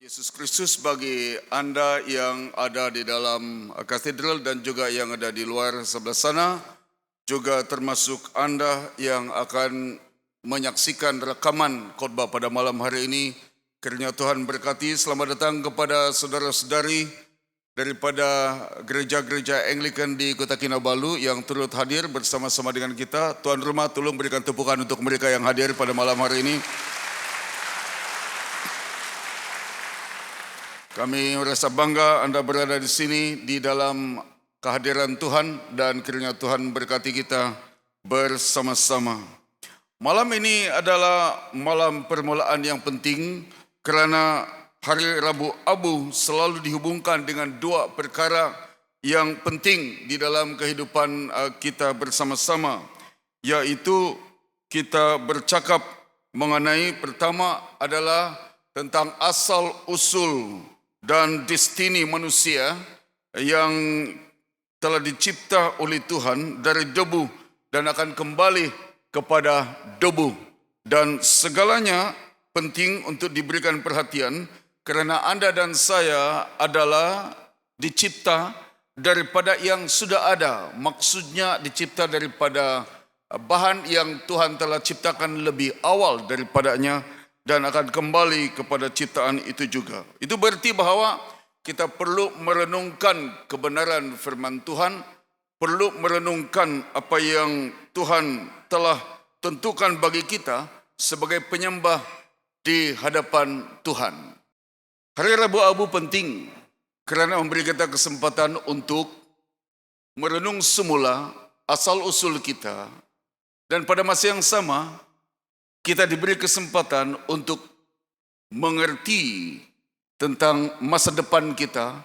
Yesus Kristus bagi Anda yang ada di dalam katedral dan juga yang ada di luar sebelah sana, juga termasuk Anda yang akan menyaksikan rekaman khotbah pada malam hari ini. Kiranya Tuhan berkati. Selamat datang kepada saudara-saudari daripada gereja-gereja Anglikan di Kota Kinabalu yang turut hadir bersama-sama dengan kita. Tuan rumah tolong berikan tepukan untuk mereka yang hadir pada malam hari ini. Kami merasa bangga Anda berada di sini di dalam kehadiran Tuhan dan kiranya Tuhan berkati kita bersama-sama. Malam ini adalah malam permulaan yang penting karena hari Rabu Abu selalu dihubungkan dengan dua perkara yang penting di dalam kehidupan kita bersama-sama, yaitu kita bercakap mengenai pertama adalah tentang asal-usul dan destiny manusia yang telah dicipta oleh Tuhan dari debu dan akan kembali kepada debu. Dan segalanya penting untuk diberikan perhatian karena Anda dan saya adalah dicipta daripada yang sudah ada. Maksudnya dicipta daripada bahan yang Tuhan telah ciptakan lebih awal daripadanya dan akan kembali kepada ciptaan itu juga. Itu berarti bahwa kita perlu merenungkan kebenaran firman Tuhan, perlu merenungkan apa yang Tuhan telah tentukan bagi kita sebagai penyembah di hadapan Tuhan. Hari Rabu Abu penting kerana memberi kita kesempatan untuk merenung semula asal-usul kita, dan pada masa yang sama kita diberi kesempatan untuk mengerti tentang masa depan kita,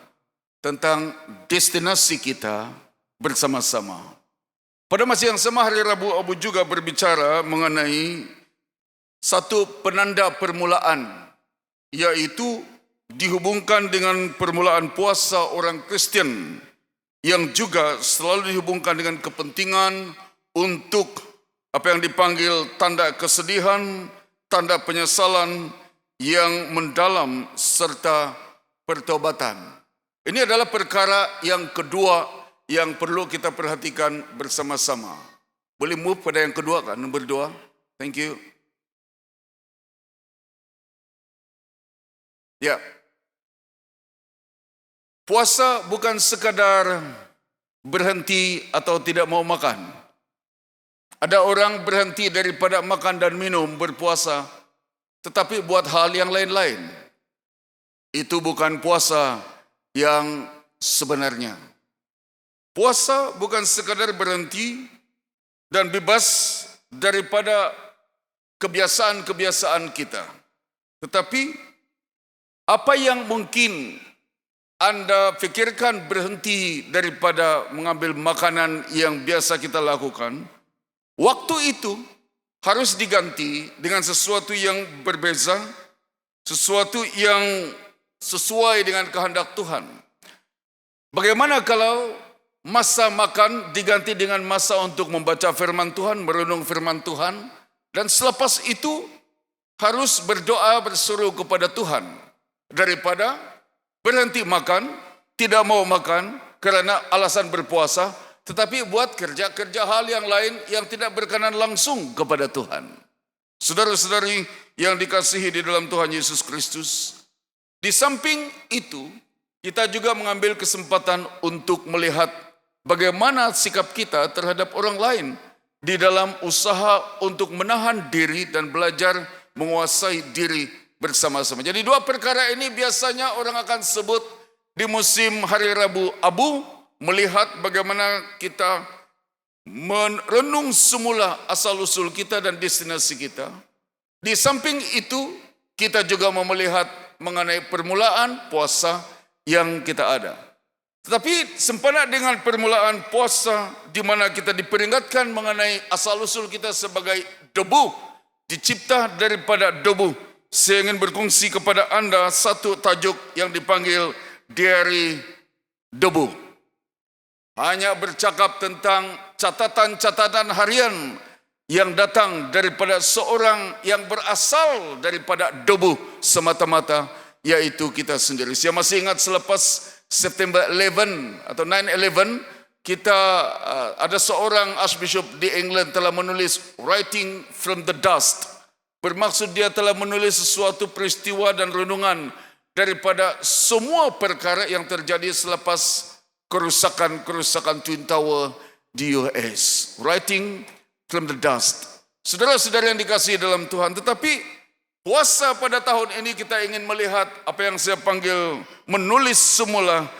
tentang destinasi kita bersama-sama. Pada masa yang sama hari Rabu Abu juga berbicara mengenai satu penanda permulaan, yaitu dihubungkan dengan permulaan puasa orang Kristen yang juga selalu dihubungkan dengan kepentingan untuk apa yang dipanggil tanda kesedihan, tanda penyesalan yang mendalam serta pertobatan. Ini adalah perkara yang kedua yang perlu kita perhatikan bersama-sama. Boleh move pada yang kedua kan, nombor 2. Thank you. Ya. Puasa bukan sekadar berhenti atau tidak mau makan. Ada orang berhenti daripada makan dan minum berpuasa, tetapi buat hal yang lain-lain. Itu bukan puasa yang sebenarnya. Puasa bukan sekadar berhenti dan bebas daripada kebiasaan-kebiasaan kita. Tetapi apa yang mungkin Anda fikirkan berhenti daripada mengambil makanan yang biasa kita lakukan, waktu itu harus diganti dengan sesuatu yang berbeza, sesuatu yang sesuai dengan kehendak Tuhan. Bagaimana kalau masa makan diganti dengan masa untuk membaca firman Tuhan, merenung firman Tuhan, dan selepas itu harus berdoa berseru kepada Tuhan daripada berhenti makan, tidak mau makan karena alasan berpuasa, tetapi buat kerja-kerja hal yang lain yang tidak berkenan langsung kepada Tuhan. Saudara-saudari yang dikasihi di dalam Tuhan Yesus Kristus, di samping itu kita juga mengambil kesempatan untuk melihat bagaimana sikap kita terhadap orang lain di dalam usaha untuk menahan diri dan belajar menguasai diri bersama-sama. Jadi dua perkara ini biasanya orang akan sebut di musim hari Rabu Abu, melihat bagaimana kita merenung semula asal-usul kita dan destinasi kita. Di samping itu, kita juga mau melihat mengenai permulaan puasa yang kita ada. Tetapi sempena dengan permulaan puasa di mana kita diperingatkan mengenai asal-usul kita sebagai debu, dicipta daripada debu. Saya ingin berkongsi kepada Anda satu tajuk yang dipanggil Diari Debu. Hanya bercakap tentang catatan-catatan harian yang datang daripada seorang yang berasal daripada debu semata-mata, yaitu kita sendiri. Saya masih ingat selepas September 11 atau 9/11, kita ada seorang Archbishop di England telah menulis Writing from the Dust. Bermaksud dia telah menulis sesuatu peristiwa dan renungan daripada semua perkara yang terjadi selepas kerusakan Twin Tower di US. Writing from the Dust. Saudara-saudara yang dikasihi dalam Tuhan, tetapi puasa pada tahun ini kita ingin melihat apa yang saya panggil menulis semula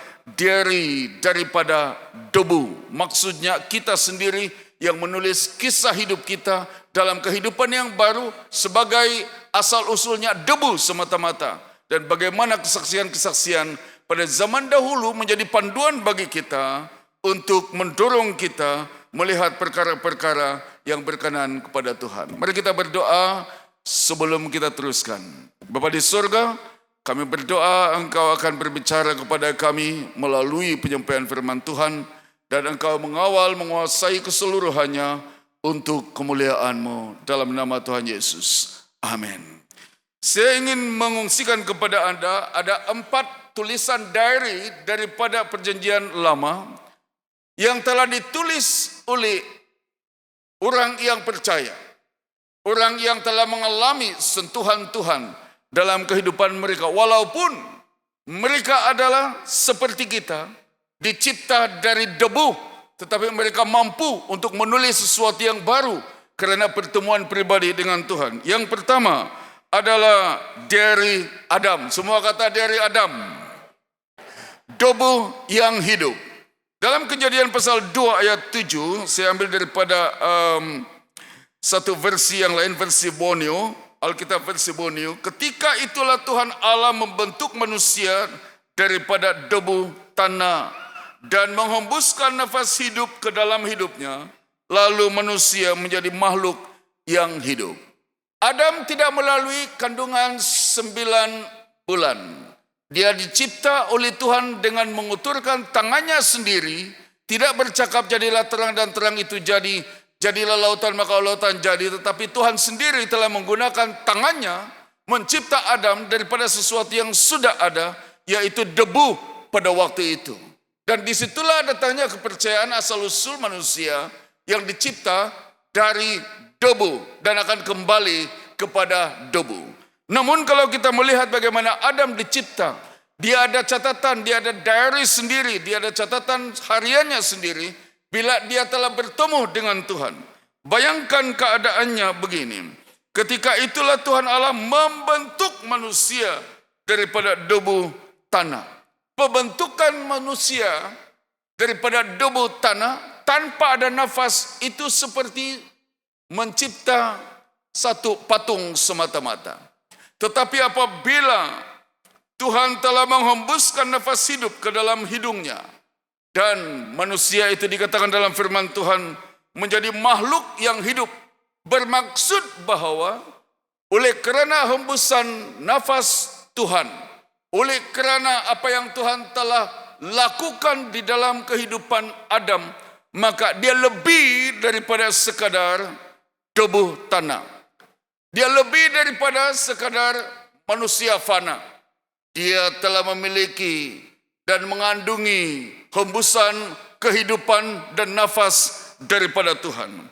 daripada debu. Maksudnya kita sendiri yang menulis kisah hidup kita dalam kehidupan yang baru sebagai asal-usulnya debu semata-mata. Dan bagaimana kesaksian-kesaksian pada zaman dahulu menjadi panduan bagi kita untuk mendorong kita melihat perkara-perkara yang berkenan kepada Tuhan. Mari kita berdoa sebelum kita teruskan. Bapa di surga, kami berdoa Engkau akan berbicara kepada kami melalui penyampaian firman Tuhan, dan Engkau mengawal, menguasai keseluruhannya untuk kemuliaan-Mu dalam nama Tuhan Yesus. Amin. Saya ingin mengungsikan kepada Anda ada 4 tulisan diary daripada Perjanjian Lama yang telah ditulis oleh orang yang percaya, orang yang telah mengalami sentuhan Tuhan dalam kehidupan mereka. Walaupun mereka adalah seperti kita, dicipta dari debu, tetapi mereka mampu untuk menulis sesuatu yang baru karena pertemuan pribadi dengan Tuhan. Yang pertama adalah dari Adam. Semua kata dari Adam. Debu yang hidup. Dalam Kejadian pasal 2 ayat 7, saya ambil daripada satu versi yang lain, versi Borneo, Alkitab versi Borneo. Ketika itulah Tuhan Allah membentuk manusia daripada debu tanah dan menghembuskan nafas hidup ke dalam hidupnya, lalu manusia menjadi makhluk yang hidup. Adam tidak melalui kandungan 9 bulan. Dia dicipta oleh Tuhan dengan menguturkan tangannya sendiri, tidak bercakap jadilah terang dan terang itu jadi, jadilah lautan maka lautan jadi, tetapi Tuhan sendiri telah menggunakan tangannya mencipta Adam daripada sesuatu yang sudah ada, yaitu debu pada waktu itu. Dan disitulah datangnya kepercayaan asal-usul manusia yang dicipta dari debu dan akan kembali kepada debu. Namun kalau kita melihat bagaimana Adam dicipta, dia ada catatan, dia ada diary sendiri, dia ada catatan hariannya sendiri bila dia telah bertemu dengan Tuhan. Bayangkan keadaannya begini. Ketika itulah Tuhan Allah membentuk manusia daripada debu tanah. Pembentukan manusia daripada debu tanah tanpa ada nafas itu seperti mencipta satu patung semata-mata. Tetapi apabila Tuhan telah menghembuskan nafas hidup ke dalam hidungnya, dan manusia itu dikatakan dalam firman Tuhan menjadi makhluk yang hidup, bermaksud bahwa oleh kerana hembusan nafas Tuhan, oleh kerana apa yang Tuhan telah lakukan di dalam kehidupan Adam, maka dia lebih daripada sekadar debu tanah. Dia lebih daripada sekadar manusia fana. Dia telah memiliki dan mengandungi hembusan kehidupan dan nafas daripada Tuhan.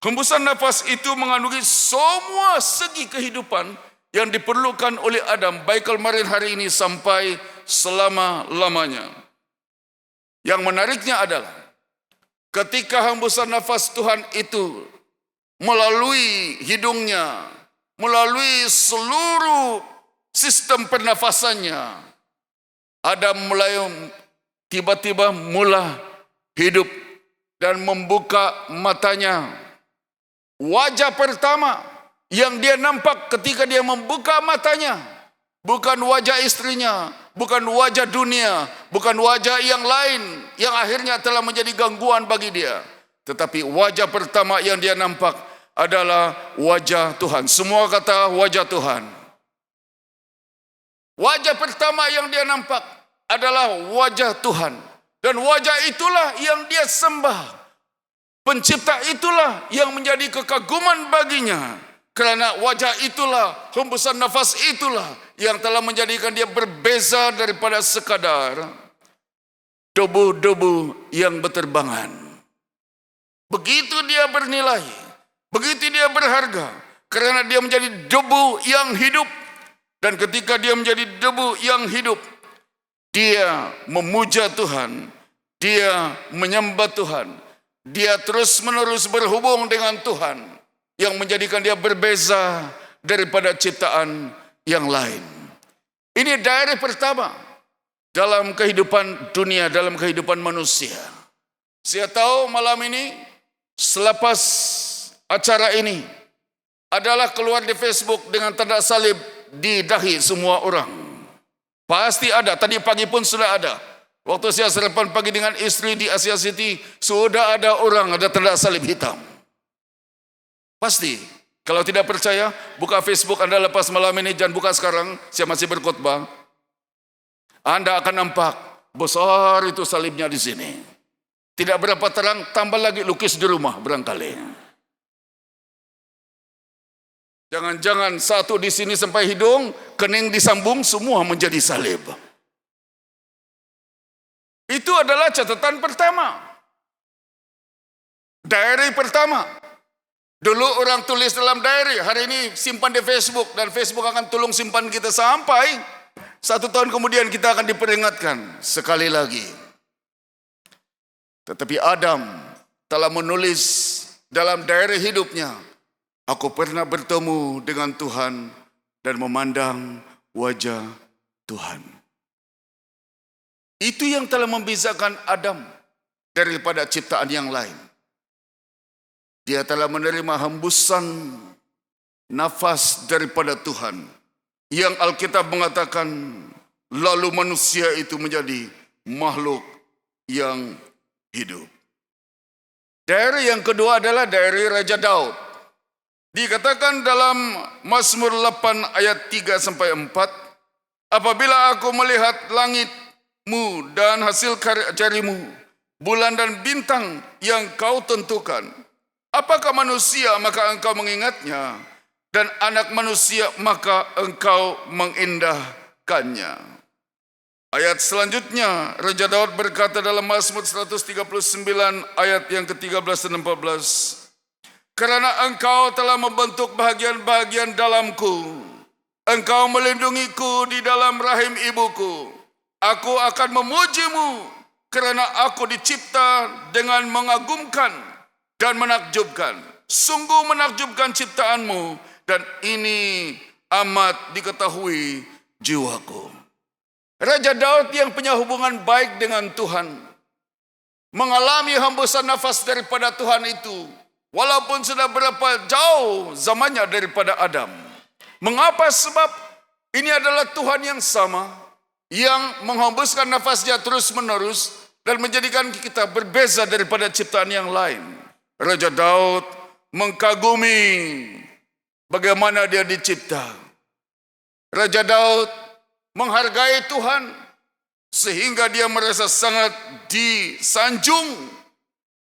Hembusan nafas itu mengandungi semua segi kehidupan yang diperlukan oleh Adam, baik kemarin hari ini sampai selama-lamanya. Yang menariknya adalah ketika hembusan nafas Tuhan itu melalui hidungnya, melalui seluruh sistem pernafasannya, Adam mulai tiba-tiba mula hidup dan membuka matanya. Wajah pertama yang dia nampak ketika dia membuka matanya bukan wajah istrinya, bukan wajah dunia, bukan wajah yang lain yang akhirnya telah menjadi gangguan bagi dia. Tetapi wajah pertama yang dia nampak adalah wajah Tuhan. Semua kata wajah Tuhan. Wajah pertama yang dia nampak adalah wajah Tuhan. Dan wajah itulah yang dia sembah. Pencipta itulah yang menjadi kekaguman baginya. Kerana wajah itulah, hembusan nafas itulah yang telah menjadikan dia berbeza daripada sekadar debu-debu yang berterbangan. Begitu dia bernilai, begitu dia berharga, karena dia menjadi debu yang hidup. Dan ketika dia menjadi debu yang hidup, dia memuja Tuhan, dia menyembah Tuhan, dia terus-menerus berhubung dengan Tuhan, yang menjadikan dia berbeza daripada ciptaan yang lain. Ini daerah pertama dalam kehidupan dunia, dalam kehidupan manusia. Saya tahu malam ini, selepas acara ini, adalah keluar di Facebook dengan tanda salib di dahi semua orang. Pasti ada, tadi pagi pun sudah ada. Waktu saya sarapan pagi dengan istri di Asia City, sudah ada orang ada tanda salib hitam. Pasti. Kalau tidak percaya, buka Facebook Anda lepas malam ini, jangan buka sekarang, saya masih berkhotbah. Anda akan nampak besar itu salibnya di sini. Tidak berapa terang, tambah lagi lukis di rumah barangkali. Jangan-jangan satu di sini sampai hidung, kening disambung, semua menjadi salib. Itu adalah catatan pertama. Diary pertama. Dulu orang tulis dalam diary, hari ini simpan di Facebook, dan Facebook akan tolong simpan kita sampai 1 tahun kemudian kita akan diperingatkan sekali lagi. Tetapi Adam telah menulis dalam diary hidupnya, aku pernah bertemu dengan Tuhan dan memandang wajah Tuhan. Itu yang telah membezakan Adam daripada ciptaan yang lain. Dia telah menerima hembusan nafas daripada Tuhan, yang Alkitab mengatakan lalu manusia itu menjadi makhluk yang hidup. Daerah yang kedua adalah daerah Raja Daud. Dikatakan dalam Mazmur 8 ayat 3-4, apabila aku melihat langitmu dan hasil jarimu, bulan dan bintang yang kau tentukan, apakah manusia maka engkau mengingatnya, dan anak manusia maka engkau mengindahkannya. Ayat selanjutnya, Raja Daud berkata dalam Mazmur 139 ayat yang ke-13 dan 14, karena engkau telah membentuk bahagian-bahagian dalamku, engkau melindungiku di dalam rahim ibuku, aku akan memujimu karena aku dicipta dengan mengagumkan dan menakjubkan. Sungguh menakjubkan ciptaanmu, dan ini amat diketahui jiwaku. Raja Daud yang punya hubungan baik dengan Tuhan, mengalami hembusan nafas daripada Tuhan itu, walaupun sudah berapa jauh zamannya daripada Adam. Mengapa? Sebab ini adalah Tuhan yang sama, yang menghembuskan nafasnya terus menerus, dan menjadikan kita berbeza daripada ciptaan yang lain. Raja Daud mengagumi bagaimana dia dicipta. Raja Daud menghargai Tuhan sehingga dia merasa sangat disanjung,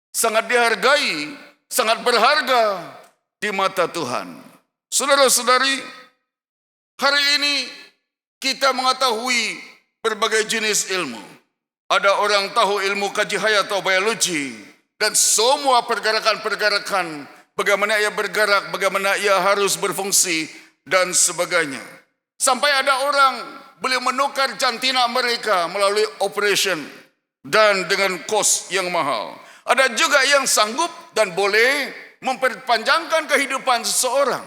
sangat dihargai, sangat berharga di mata Tuhan. Saudara-saudari, hari ini kita mengetahui berbagai jenis ilmu. Ada orang tahu ilmu kaji hayat atau biologi, dan semua pergerakan-pergerakan, bagaimana ia bergerak, bagaimana ia harus berfungsi, dan sebagainya. Sampai ada orang boleh menukar jantina mereka melalui operation dan dengan kos yang mahal. Ada juga yang sanggup dan boleh memperpanjangkan kehidupan seseorang.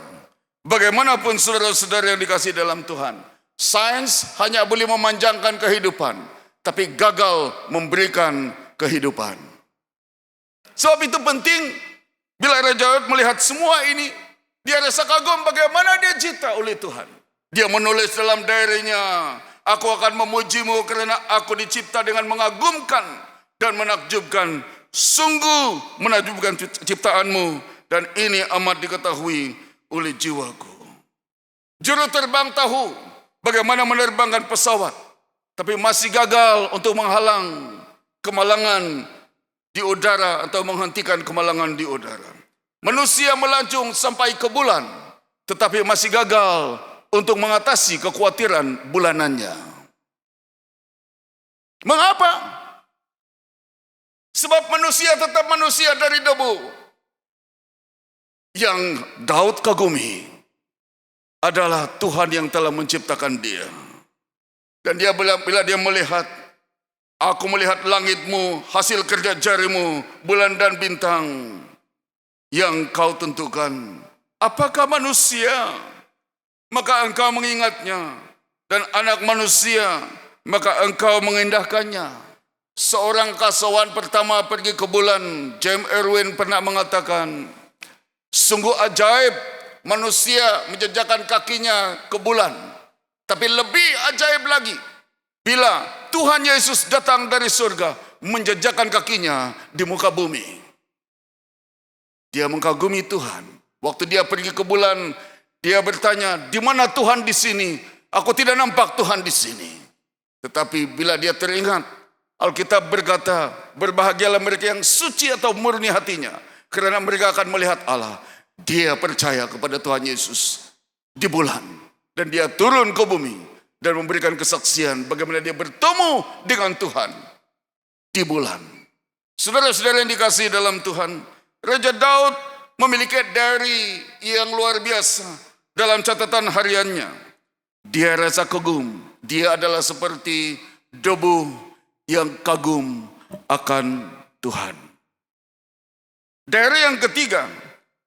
Bagaimanapun saudara-saudara yang dikasih dalam Tuhan, sains hanya boleh memanjangkan kehidupan, tapi gagal memberikan kehidupan. Sebab itu penting, bila Raja Daud melihat semua ini, dia rasa kagum bagaimana dia dicipta oleh Tuhan. Dia menulis dalam diary-nya, aku akan memujimu karena aku dicipta dengan mengagumkan dan menakjubkan. Sungguh menakjubkan ciptaanmu, dan ini amat diketahui oleh jiwaku. Juru terbang tahu bagaimana menerbangkan pesawat, tapi masih gagal untuk menghalang kemalangan di udara atau menghentikan kemalangan di udara. Manusia melancung sampai ke bulan, tetapi masih gagal untuk mengatasi kekhawatiran bulanannya. Mengapa? Sebab manusia tetap manusia dari debu. Yang Daud kagumi adalah Tuhan yang telah menciptakan dia. Dan dia bila dia melihat, aku melihat langitmu, hasil kerja jarimu, bulan dan bintang yang kau tentukan. Apakah manusia? Maka engkau mengingatnya. Dan anak manusia, maka engkau mengindahkannya. Seorang kasawan pertama pergi ke bulan, James Irwin pernah mengatakan, sungguh ajaib manusia menjejakkan kakinya ke bulan. Tapi lebih ajaib lagi bila Tuhan Yesus datang dari surga menjejakkan kakinya di muka bumi. Dia mengagumi Tuhan. Waktu dia pergi ke bulan, dia bertanya, di mana Tuhan di sini? Aku tidak nampak Tuhan di sini. Tetapi bila dia teringat, Alkitab berkata, berbahagialah mereka yang suci atau murni hatinya, karena mereka akan melihat Allah. Dia percaya kepada Tuhan Yesus di bulan. Dan dia turun ke bumi dan memberikan kesaksian bagaimana dia bertemu dengan Tuhan di bulan. Saudara-saudara yang dikasihi dalam Tuhan, Raja Daud memiliki diary yang luar biasa dalam catatan hariannya. Dia rasa kagum. Dia adalah seperti debu yang kagum akan Tuhan. Diary yang ketiga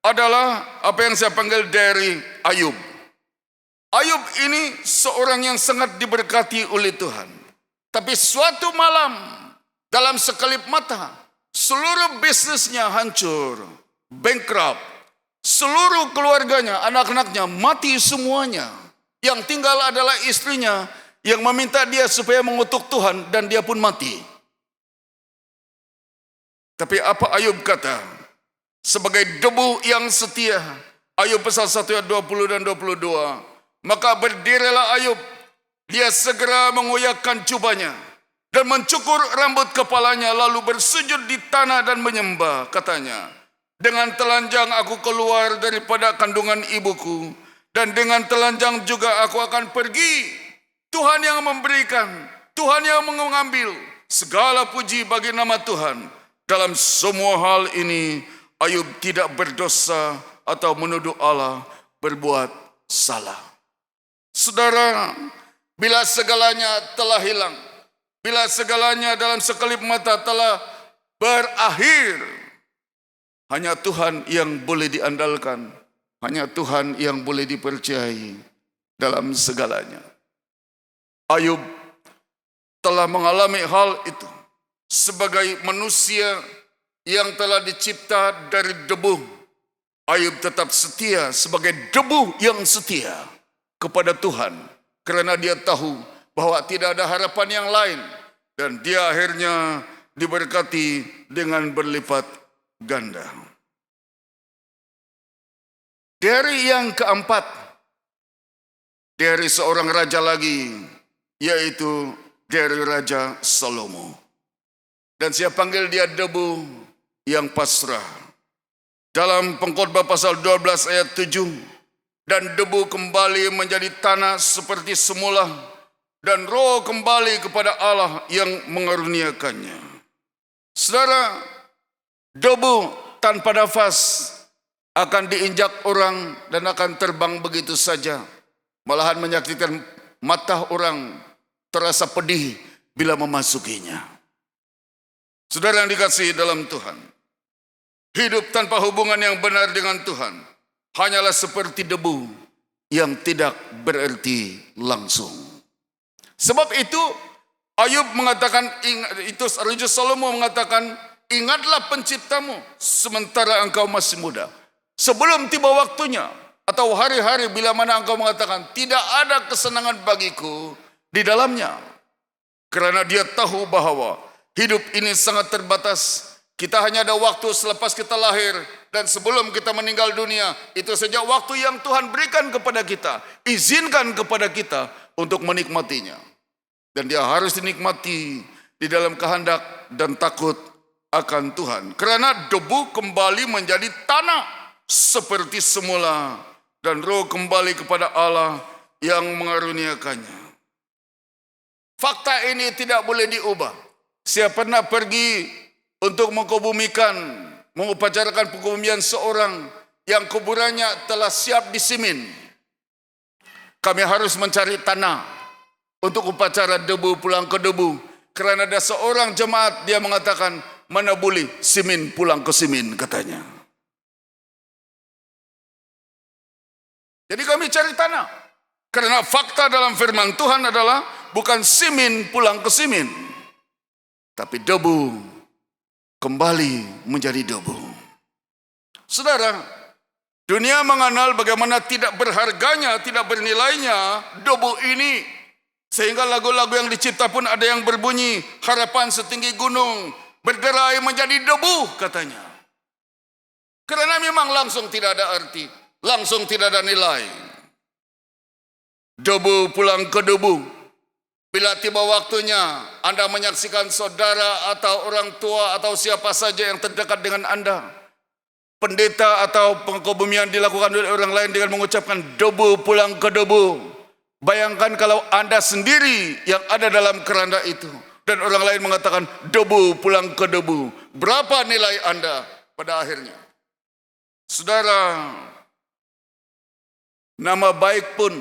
adalah apa yang saya panggil diary Ayub. Ayub ini seorang yang sangat diberkati oleh Tuhan. Tapi suatu malam dalam sekelip mata seluruh bisnisnya hancur, bankrupt. Seluruh keluarganya, anak-anaknya mati semuanya. Yang tinggal adalah istrinya yang meminta dia supaya mengutuk Tuhan dan dia pun mati. Tapi apa Ayub kata? Sebagai debu yang setia. Ayub pasal 1 ayat 20 dan 22. Maka berdirilah Ayub. Dia segera mengoyakkan jubahnya dan mencukur rambut kepalanya, lalu bersujud di tanah dan menyembah. Katanya, dengan telanjang aku keluar daripada kandungan ibuku, dan dengan telanjang juga aku akan pergi. Tuhan yang memberikan, Tuhan yang mengambil. Segala puji bagi nama Tuhan. Dalam semua hal ini Ayub tidak berdosa atau menuduh Allah berbuat salah. Saudara, bila segalanya telah hilang, bila segalanya dalam sekelip mata telah berakhir, hanya Tuhan yang boleh diandalkan, hanya Tuhan yang boleh dipercayai dalam segalanya. Ayub telah mengalami hal itu sebagai manusia yang telah dicipta dari debu. Ayub tetap setia sebagai debu yang setia kepada Tuhan, karena dia tahu bahwa tidak ada harapan yang lain, dan dia akhirnya diberkati dengan berlipat ganda. Dari yang keempat, dari seorang raja lagi, yaitu dari Raja Salomo. Dan saya panggil dia debu yang pasrah. Dalam Pengkhotbah pasal 12 ayat 7, dan debu kembali menjadi tanah seperti semula, dan roh kembali kepada Allah yang mengaruniakannya. Saudara, debu tanpa nafas akan diinjak orang dan akan terbang begitu saja. Malahan menyakitkan mata orang, terasa pedih bila memasukinya. Saudara yang dikasihi dalam Tuhan, hidup tanpa hubungan yang benar dengan Tuhan hanyalah seperti debu yang tidak berarti langsung. Sebab itu Ayub mengatakan, itu Raja Salomo mengatakan, ingatlah penciptamu sementara engkau masih muda, sebelum tiba waktunya, atau hari-hari bila mana engkau mengatakan, tidak ada kesenangan bagiku di dalamnya. Karena dia tahu bahwa hidup ini sangat terbatas. Kita hanya ada waktu selepas kita lahir dan sebelum kita meninggal dunia. Itu saja waktu yang Tuhan berikan kepada kita, izinkan kepada kita untuk menikmatinya. Dan dia harus dinikmati di dalam kehendak dan takut akan Tuhan. Karena debu kembali menjadi tanah seperti semula, dan roh kembali kepada Allah yang mengaruniakannya. Fakta ini tidak boleh diubah. Siapa pernah pergi untuk mengkebumikan, mengupacara pengebumian seorang yang kuburannya telah siap disimin, kami harus mencari tanah untuk upacara debu pulang ke debu. Karena ada seorang jemaat, dia mengatakan, mana boleh simin pulang ke simin, katanya. Jadi kami cari tanah. Karena fakta dalam firman Tuhan adalah bukan simin pulang ke simin, tapi debu kembali menjadi debu. Saudara, dunia mengenal bagaimana tidak berharganya, tidak bernilainya debu ini. Sehingga lagu-lagu yang dicipta pun ada yang berbunyi, harapan setinggi gunung berderai menjadi debu, katanya. Karena memang langsung tidak ada arti, langsung tidak ada nilai. Debu pulang ke debu. Bila tiba waktunya Anda menyaksikan saudara atau orang tua atau siapa saja yang terdekat dengan Anda, pendeta atau pengkebumian dilakukan oleh orang lain dengan mengucapkan debu pulang ke debu. Bayangkan kalau Anda sendiri yang ada dalam keranda itu dan orang lain mengatakan debu pulang ke debu. Berapa nilai Anda pada akhirnya? Saudara, nama baik pun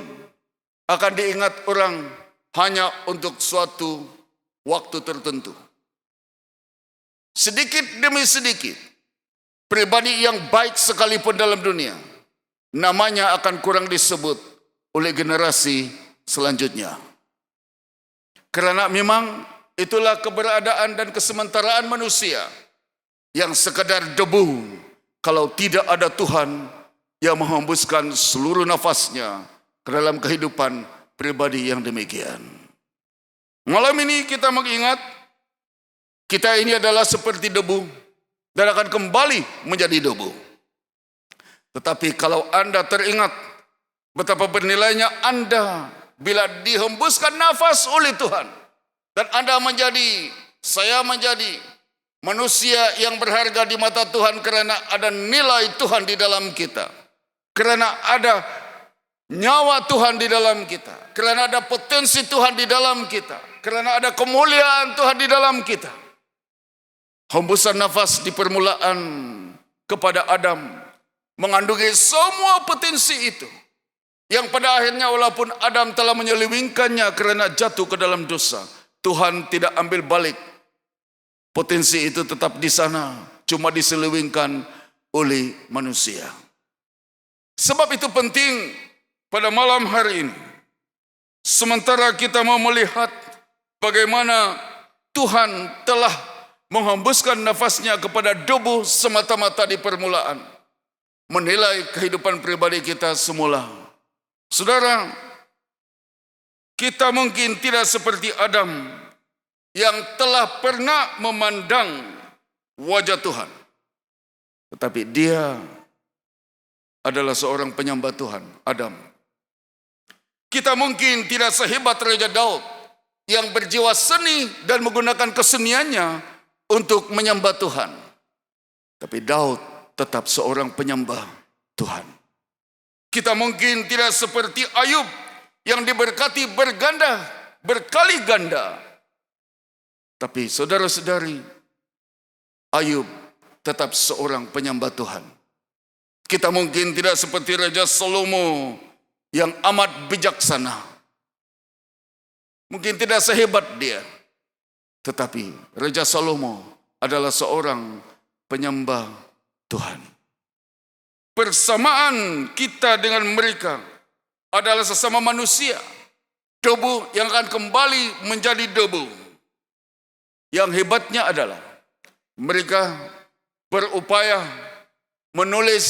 akan diingat orang hanya untuk suatu waktu tertentu. Sedikit demi sedikit, pribadi yang baik sekalipun dalam dunia, namanya akan kurang disebut oleh generasi selanjutnya. Karena memang itulah keberadaan dan kesementaraan manusia yang sekadar debu kalau tidak ada Tuhan yang menghembuskan seluruh nafasnya ke dalam kehidupan pribadi yang demikian. Malam ini kita mengingat kita ini adalah seperti debu dan akan kembali menjadi debu. Tetapi kalau Anda teringat betapa bernilainya Anda bila dihembuskan nafas oleh Tuhan dan Anda menjadi, saya menjadi manusia yang berharga di mata Tuhan karena ada nilai Tuhan di dalam kita, karena ada nyawa Tuhan di dalam kita, karena ada potensi Tuhan di dalam kita, karena ada kemuliaan Tuhan di dalam kita. Hembusan nafas di permulaan kepada Adam mengandungi semua potensi itu, yang pada akhirnya walaupun Adam telah menyelewengkannya karena jatuh ke dalam dosa, Tuhan tidak ambil balik. Potensi itu tetap di sana, cuma diselewengkan oleh manusia. Sebab itu penting pada malam hari ini, sementara kita mau melihat bagaimana Tuhan telah menghembuskan nafasnya kepada debu semata-mata di permulaan, menilai kehidupan pribadi kita semula. Saudara, kita mungkin tidak seperti Adam yang telah pernah memandang wajah Tuhan, tetapi dia adalah seorang penyembah Tuhan, Adam. Kita mungkin tidak sehebat Raja Daud yang berjiwa seni dan menggunakan keseniannya untuk menyembah Tuhan, tapi Daud tetap seorang penyembah Tuhan. Kita mungkin tidak seperti Ayub yang diberkati berganda, berkali ganda, tapi saudara-saudari, Ayub tetap seorang penyembah Tuhan. Kita mungkin tidak seperti Raja Salomo yang amat bijaksana. Mungkin tidak sehebat dia, tetapi Raja Salomo adalah seorang penyembah Tuhan. Persamaan kita dengan mereka adalah sesama manusia, debu yang akan kembali menjadi debu. Yang hebatnya adalah mereka berupaya menulis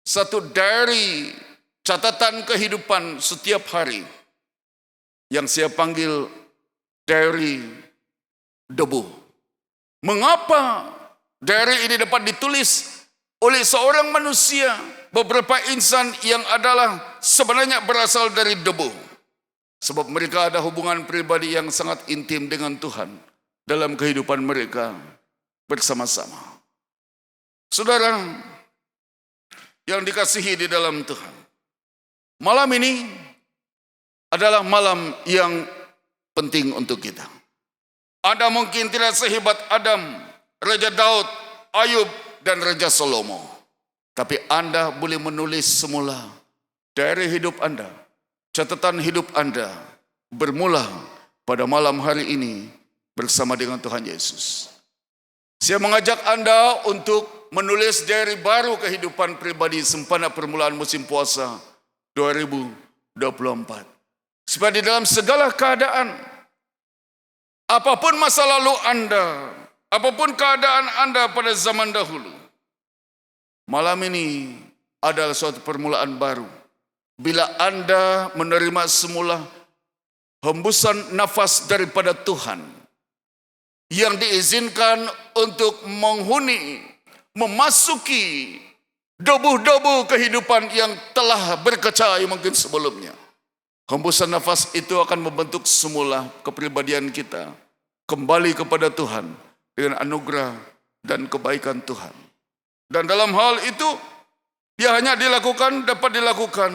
satu diary catatan kehidupan setiap hari yang saya panggil diary debu. Mengapa diary ini dapat ditulis oleh seorang manusia, beberapa insan yang adalah sebenarnya berasal dari debu? Sebab mereka ada hubungan pribadi yang sangat intim dengan Tuhan dalam kehidupan mereka bersama-sama. Saudara yang dikasihi di dalam Tuhan, malam ini adalah malam yang penting untuk kita. Anda mungkin tidak sehebat Adam, Raja Daud, Ayub, dan Raja Salomo. Tapi Anda boleh menulis semula dari hidup Anda. Catatan hidup Anda bermula pada malam hari ini bersama dengan Tuhan Yesus. Saya mengajak Anda untuk menulis diary baru kehidupan pribadi sempena permulaan musim puasa 2024. Supaya di dalam segala keadaan, apapun masa lalu Anda, apapun keadaan Anda pada zaman dahulu, malam ini adalah suatu permulaan baru. Bila Anda menerima semula hembusan nafas daripada Tuhan yang diizinkan untuk menghuni, memasuki debu-debu kehidupan yang telah berkecai mungkin sebelumnya. Hembusan nafas itu akan membentuk semula kepribadian kita kembali kepada Tuhan dengan anugerah dan kebaikan Tuhan. Dan dalam hal itu, dia hanya dapat dilakukan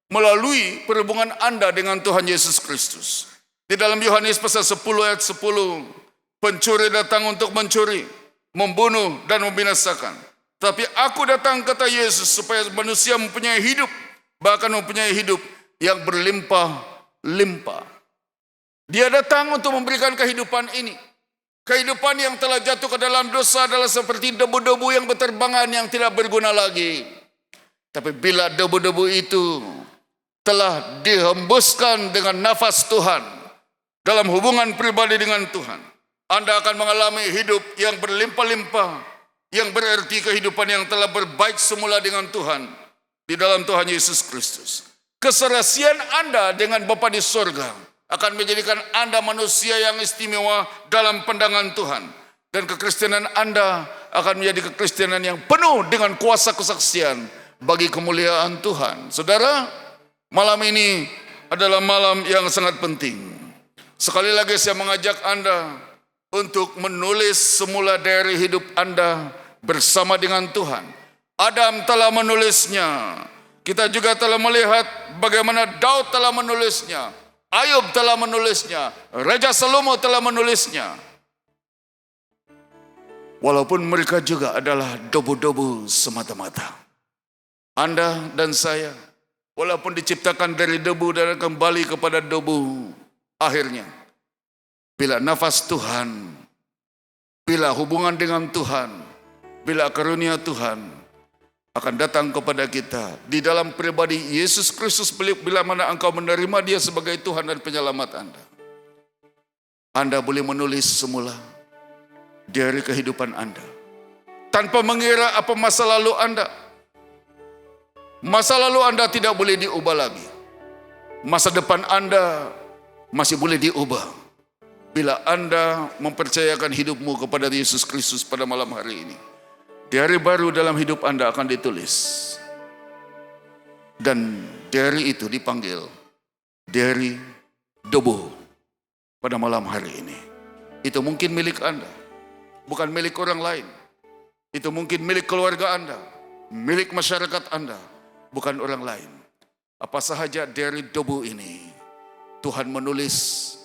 melalui perhubungan Anda dengan Tuhan Yesus Kristus. Di dalam Yohanes pasal 10 ayat 10, pencuri datang untuk mencuri, membunuh dan membinasakan. Tapi aku datang, kata Yesus, supaya manusia mempunyai hidup, bahkan mempunyai hidup yang berlimpah-limpah. Dia datang untuk memberikan kehidupan ini. Kehidupan yang telah jatuh ke dalam dosa adalah seperti debu-debu yang berterbangan yang tidak berguna lagi. Tapi bila debu-debu itu telah dihembuskan dengan nafas Tuhan dalam hubungan pribadi dengan Tuhan, Anda akan mengalami hidup yang berlimpah-limpah, yang berarti kehidupan yang telah berbaik semula dengan Tuhan di dalam Tuhan Yesus Kristus. Keserasian Anda dengan Bapa di sorga akan menjadikan Anda manusia yang istimewa dalam pandangan Tuhan. Dan kekristenan Anda akan menjadi kekristenan yang penuh dengan kuasa kesaksian bagi kemuliaan Tuhan. Saudara, malam ini adalah malam yang sangat penting. Sekali lagi saya mengajak Anda untuk menulis semula dari hidup Anda bersama dengan Tuhan. Adam telah menulisnya. Kita juga telah melihat bagaimana Daud telah menulisnya, Ayub telah menulisnya, Raja Salomo telah menulisnya. Walaupun mereka juga adalah debu-debu semata-mata. Anda dan saya, walaupun diciptakan dari debu dan kembali kepada debu, akhirnya, bila nafas Tuhan, bila hubungan dengan Tuhan, bila karunia Tuhan akan datang kepada kita di dalam pribadi Yesus Kristus, bila mana engkau menerima Dia sebagai Tuhan dan penyelamat Anda boleh menulis semula dari kehidupan Anda tanpa mengira apa masa lalu Anda. Masa lalu Anda tidak boleh diubah lagi. Masa depan Anda masih boleh diubah bila Anda mempercayakan hidupmu kepada Yesus Kristus pada malam hari ini. Diary baru dalam hidup Anda akan ditulis. Dan diary itu dipanggil diary debu pada malam hari ini. Itu mungkin milik Anda, bukan milik orang lain. Itu mungkin milik keluarga Anda, milik masyarakat Anda, bukan orang lain. Apa sahaja diary debu ini, Tuhan menulis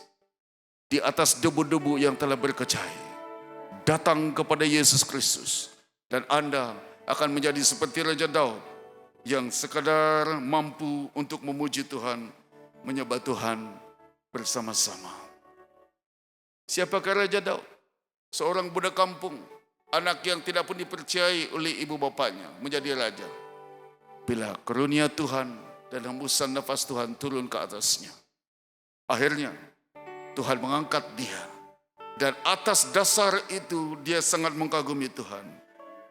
di atas debu-debu yang telah berkecai. Datang kepada Yesus Kristus. Dan Anda akan menjadi seperti Raja Daud yang sekadar mampu untuk memuji Tuhan, menyembah Tuhan bersama-sama. Siapakah Raja Daud? Seorang budak kampung, anak yang tidak pun dipercayai oleh ibu bapanya menjadi raja. Bila karunia Tuhan dan hembusan nafas Tuhan turun ke atasnya, akhirnya Tuhan mengangkat dia. Dan atas dasar itu dia sangat mengagumi Tuhan.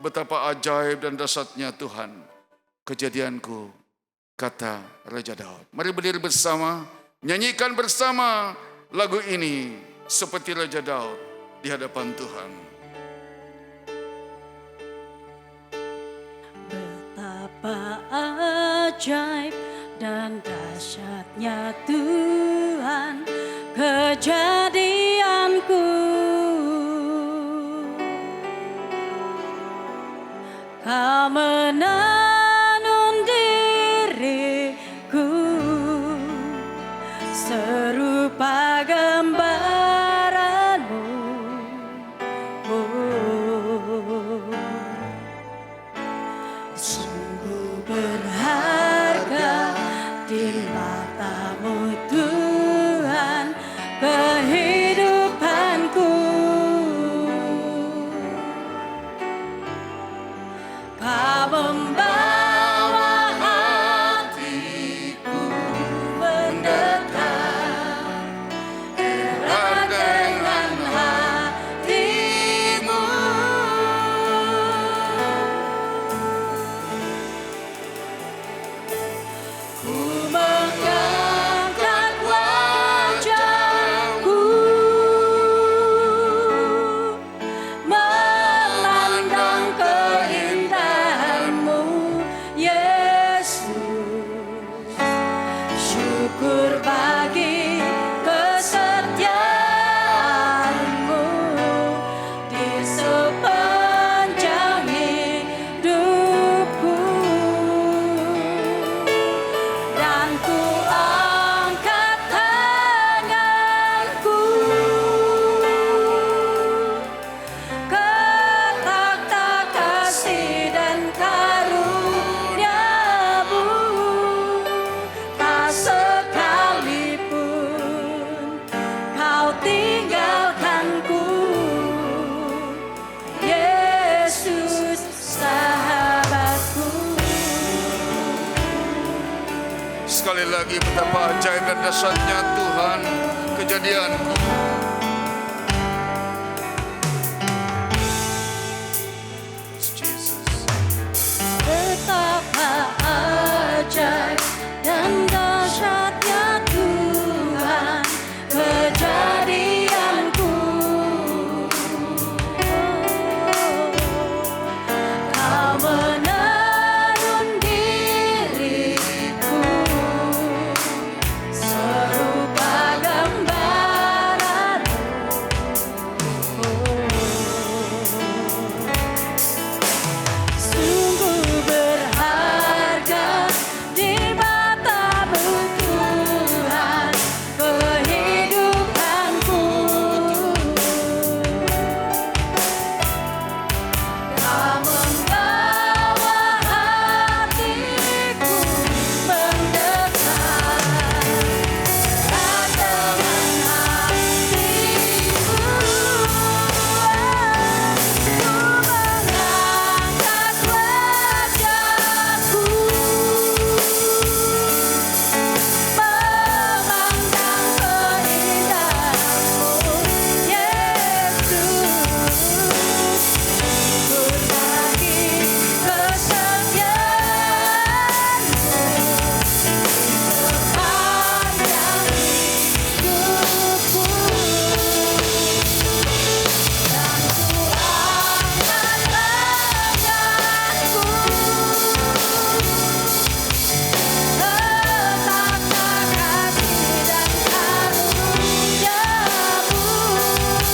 Betapa ajaib dan dahsyatnya Tuhan. Kejadianku, kata Raja Daud. Mari berdiri bersama, nyanyikan bersama lagu ini seperti Raja Daud di hadapan Tuhan. Betapa ajaib dan dahsyatnya Tuhan, kejadianku. Kau menenun diriku sekali lagi betapa ajaib dan dahsyatnya Tuhan. Kejadian betapa ajaib dan dahsyatnya Tuhan kejadianku. Kau menaruh diriku serupa gambaran. Sungguh berharga di mata-Mu Tuhan kehidupanku. Kau membawa hatiku mendekat dengan hatiku. Ku mengangkat wajahku memandang keindahan-Mu, Yesus. Berbagi kesetiaan-Mu sepanjang hidupku. Dan ku angkat tanganku letakkan kasih dan karunia-Mu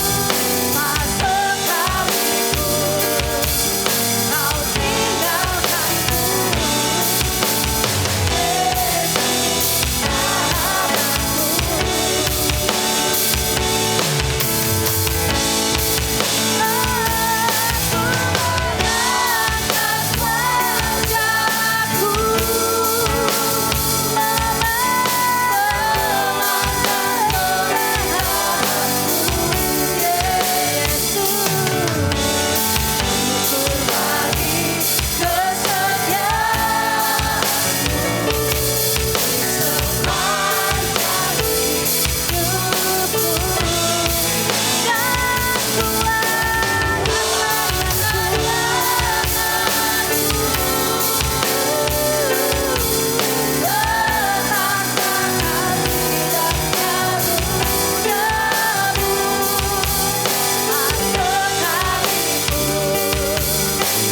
masuk hatiku.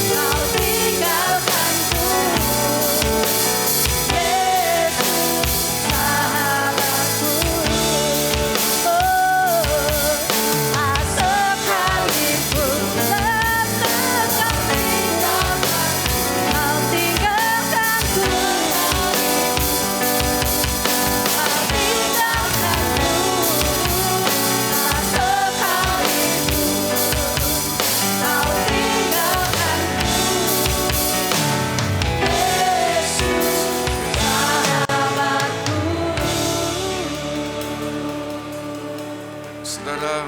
Kau tinggalkanku, Yesus sahabatku. Aku mengangkat wajahku Saudara,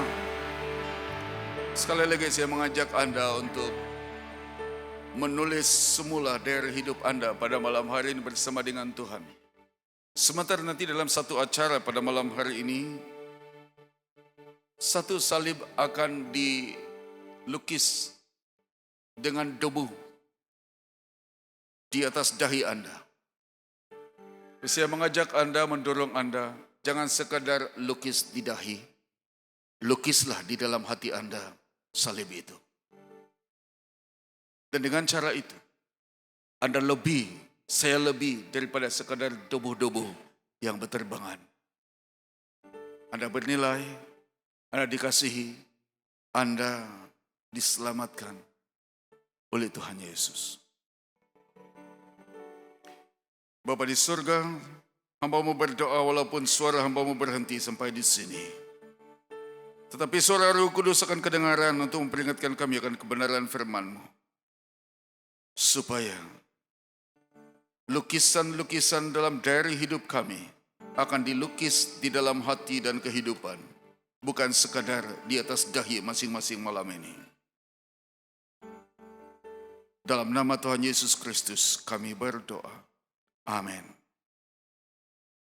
sekali lagi saya mengajak Anda untuk menulis semula dari hidup Anda pada malam hari ini bersama dengan Tuhan. Sementara nanti dalam satu acara pada malam hari ini, satu salib akan dilukis dengan debu di atas dahi Anda. Saya mengajak Anda, mendorong Anda, jangan sekadar lukis di dahi, lukislah di dalam hati Anda salib itu. Dan dengan cara itu, Anda lebih, saya lebih daripada sekadar debu-debu yang berterbangan. Anda bernilai, Anda dikasihi, Anda diselamatkan oleh Tuhan Yesus. Bapa di surga, hamba-Mu berdoa walaupun suara hamba-Mu berhenti sampai di sini. Tetapi suara Roh Kudus akan kedengaran untuk memperingatkan kami akan kebenaran firman-Mu. Supaya lukisan-lukisan dalam diary hidup kami akan dilukis di dalam hati dan kehidupan. Bukan sekadar di atas dahi masing-masing malam ini. Dalam nama Tuhan Yesus Kristus kami berdoa. Amin.